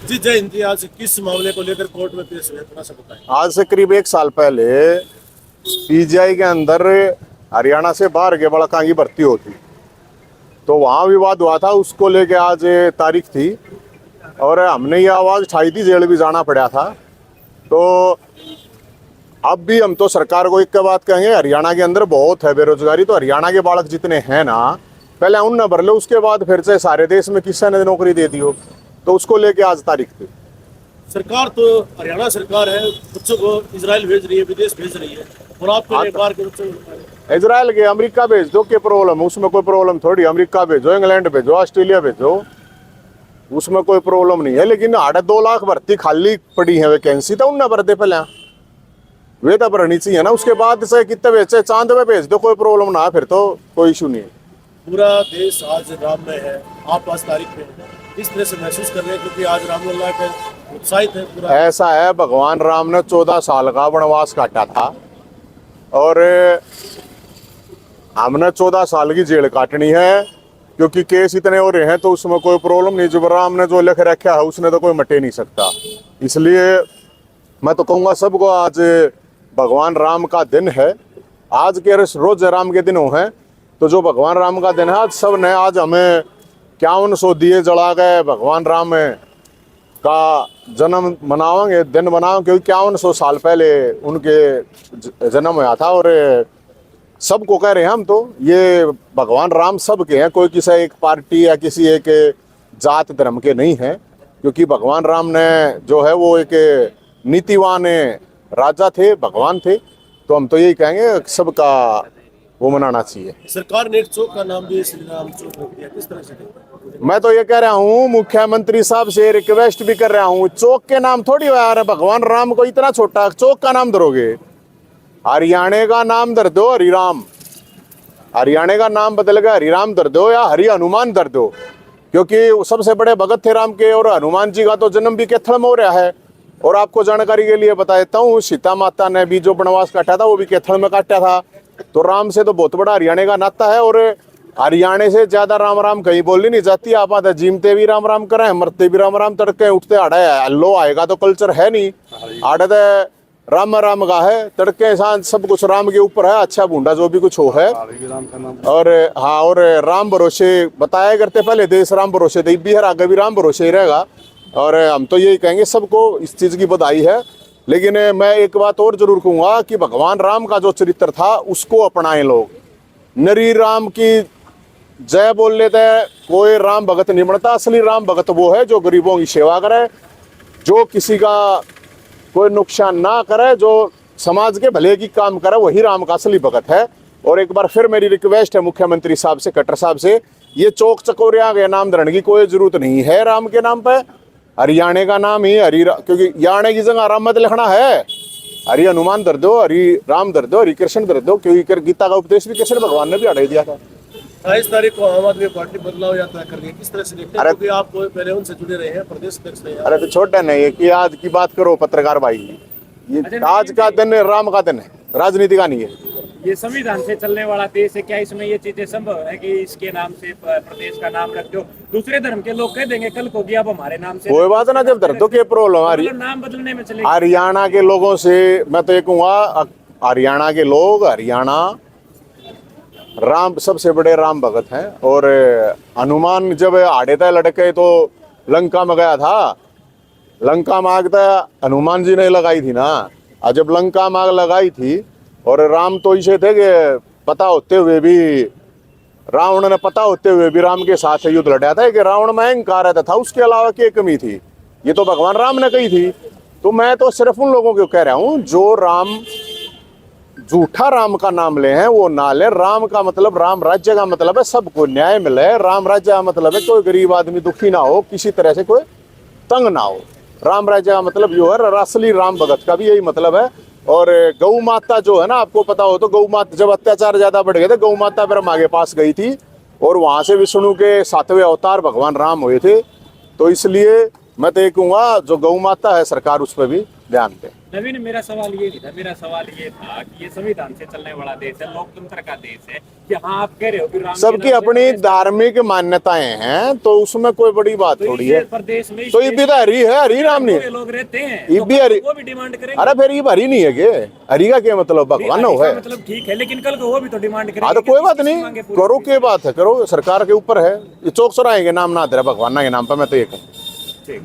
जी जय हिंद जी। आज किस मामले को लेकर कोर्ट में पेश हुए, थोड़ा सा बताएं। आज से करीब 1 साल पहले पीजीआई के अंदर हरियाणा से बाहर के बड़का की भर्ती होती, तो वहाँ विवाद हुआ था। उसको लेके आज तारीख थी और हमने ये आवाज़ उठाई थी, जेल भी जाना पड़ा था। तो अब भी हम तो सरकार को एक बात कहेंगे, हरियाणा के अंदर बहुत है बेरोजगारी, तो हरियाणा के बालक जितने हैं ना, पहले उन न भर लो, उसके बाद फिर से सारे देश में किसी ने नौकरी दे दी हो। तो उसको लेके आज तारीख थी। सरकार तो हरियाणा सरकार है, बच्चों को इजराइल भेज रही है, विदेश भेज रही है, और आप पहले बाहर के बच्चों को इजराइल के अमेरिका भेज दो, क्या प्रॉब्लम? उसमें कोई प्रॉब्लम थोड़ी। अमेरिका भेजो, इंग्लैंड भेजो, ऑस्ट्रेलिया भेजो, उसमें कोई प्रॉब्लम नहीं है। लेकिन 2.5 लाख भर्ती खाली पड़ी है, वैकेंसी तो उन भर दे पहले, वे तो भरनी चाहिए ना। उसके बाद से कितने भेजे, चांद में भेज दो, कोई प्रॉब्लम ना, फिर तो कोई इशू नहीं है। पूरा देश आज राम में है, आप आज तारीख में हैं, इस तरह से महसूस कर रहे हैं क्योंकि आज रामलला का उत्साहित है पूरा। ऐसा है, भगवान राम ने 14 साल का वनवास काटा था और हमने 14 साल की जेल काटनी है, क्योंकि केस इतने हो रहे हैं। तो उसमें कोई प्रॉब्लम नहीं, जब राम ने जो लिख रखा है उसने तो कोई मटे नहीं सकता। इसलिए मैं तो कहूँगा सबको, आज भगवान राम का दिन है। आज के रोज राम के दिन हैं, तो जो भगवान राम का दिन है, आज सब ने, आज हमें 5100 दिए जला गए, भगवान राम का जन्म मनाओगे, दिन मनाओ, क्योंकि 5100 साल पहले उनके जन्म हुआ था। और सबको कह रहे हैं हम तो, ये भगवान राम सबके हैं, कोई किसी एक पार्टी या किसी एक जात धर्म के नहीं है। क्योंकि भगवान राम ने जो है वो एक नीतिवान राजा थे, भगवान थे। तो हम तो यही कहेंगे सबका वो मनाना चाहिए। सरकार ने एक चौक का नाम भी श्री राम चौक रख दिया, किस तरह से? मैं तो ये कह रहा हूँ, मुख्यमंत्री साहब से रिक्वेस्ट भी कर रहा हूँ, चौक के नाम थोड़ी हुआ यार, भगवान राम को इतना छोटा चौक का नाम धरोगे? हरियाणा का नाम धर दो हरिराम, हरियाणा का नाम बदल गया, हरिराम धर दो या हरि हनुमान धर दो। क्योंकि सबसे बड़े भगत थे राम के, और हनुमान जी का तो जन्म भी कैथल में हो रहा है। और आपको जानकारी के लिए बता देता हूँ, सीता माता ने भी जो वनवास काटा था वो भी कैथल में काटा था। तो राम से तो बहुत बड़ा हरियाणा का नाता है, और हरियाणा से ज्यादा राम राम कहीं बोली नहीं जाती। आप आते जीमते भी राम राम करें, मरते भी राम राम, तड़के उठते आड़े लो आएगा तो कल्चर है नहीं। आड़े राम राम का है, तड़के सांझ सब कुछ राम के ऊपर है, अच्छा बूंदा जो भी कुछ हो है। और हाँ, और राम भरोसे बताया करते पहले, देश राम भरोसे दे भी है, आगे भी राम भरोसे ही रहेगा। और हम तो यही कहेंगे सबको इस चीज़ की बधाई है। लेकिन मैं एक बात और जरूर कहूँगा कि भगवान राम का जो चरित्र था उसको अपनाएं लोग। नरी राम की जय बोल लेते हैं, कोई राम भगत नहीं बनता। असली राम भगत वो है जो गरीबों की सेवा करे, जो किसी का कोई नुकसान ना करे, जो समाज के भले की काम करे, वही राम का असली भगत है। और एक बार फिर मेरी रिक्वेस्ट है मुख्यमंत्री साहब से, खट्टर साहब से, ये चौक चकोरिया के नाम धरने की कोई जरूरत नहीं है राम के नाम पे। हरियाणा का नाम ही क्योंकि याणे की जगह राम मत लिखना है, हरि हनुमान धर दो, हरि राम धर दो, हरि कृष्ण धर दो। क्योंकि गीता का उपदेश भी कृष्ण भगवान ने भी हटा दिया था। 28 तारीख को आम आदमी पार्टी बदलाव यात्रा कर रही है, किस तरह से देखते हैं? क्योंकि आप पहले उनसे जुड़े रहे हैं, प्रदेश अध्यक्ष रहे हैं। अरे तो छोटा नहीं है कि आज की बात करो पत्रकार भाई, ये आज का दिन राम का दिन है, राजनीति का नहीं है। ये संविधान से चलने वाला देश है, क्या इसमें ये चीजें संभव है कि इसके नाम से प्रदेश का नाम रख दो? दूसरे धर्म के लोग कह देंगे कल को कि अब हमारे नाम से कोई बात ना, जब धर दो, क्या प्रॉब्लम? मतलब नाम बदलने में चलेगा। हरियाणा के लोगों से मैं तो ये कहूँगा, हरियाणा के लोग, हरियाणा राम सबसे बड़े राम भगत हैं। और हनुमान जब आड़े थे लड़के तो लंका में गया था, लंका में आग तो हनुमान जी ने लगाई थी ना। और जब लंका में आग लगाई थी, और राम तो इसे थे कि पता होते हुए भी, रावण ने पता होते हुए भी राम के साथ युद्ध लड़ा था कि रावण में अहंकार था, उसके अलावा क्या कमी थी? ये तो भगवान राम ने कही थी। तो मैं तो सिर्फ उन लोगों को कह रहा हूँ जो राम झूठा राम का नाम ले हैं वो ना ले। राम का मतलब, राम राज्य का मतलब है सबको न्याय मिले। राम राज्य का मतलब है कोई गरीब आदमी दुखी ना हो, किसी तरह से कोई तंग ना हो। राम राज्य का मतलब जो है, असली राम भगत का भी यही मतलब है। और गौ माता जो है ना, आपको पता हो तो गौ माता जब अत्याचार ज्यादा बढ़ गए थे, गौ माता ब्रह्मा के पास गई थी, और वहां से विष्णु के 7वें अवतार भगवान राम हुए थे। तो इसलिए मैं तो ये कहूँगा, जो गौ माता है सरकार उस पर भी ध्यान दें। नवीन, मेरा सवाल ये नहीं था, मेरा सवाल ये था कि ये संविधान से चलने वाला देश है, लोकतंत्र का देश है, यहाँ आप कह रहे हो कि राम के सबकी नाम से अपनी प्रदेश का- धार्मिक मान्यताएं हैं, तो उसमें कोई बड़ी बात तो थोड़ी इस है। प्रदेश में तो ये भी तो हरी है, हरी राम नहीं ये है। लोग रहते हैं, ये तो भी हरी- वो भी डिमांड करेंगे। अरे फिर ये हरी नहीं है के? हरी का क्या मतलब? भगवान हरी का है। मतलब ठीक है, लेकिन कल को वो भी तो डिमांड करेंगे। हाँ तो कि कोई बात किसकी नहीं, मांगे पूरी करो होगी। के बात है, करो, सरकार के ऊपर है। ये चौक सराय के नाम ना दे रहा भगवान के नाम पे, मैं तो ये कहूँ। ठीक।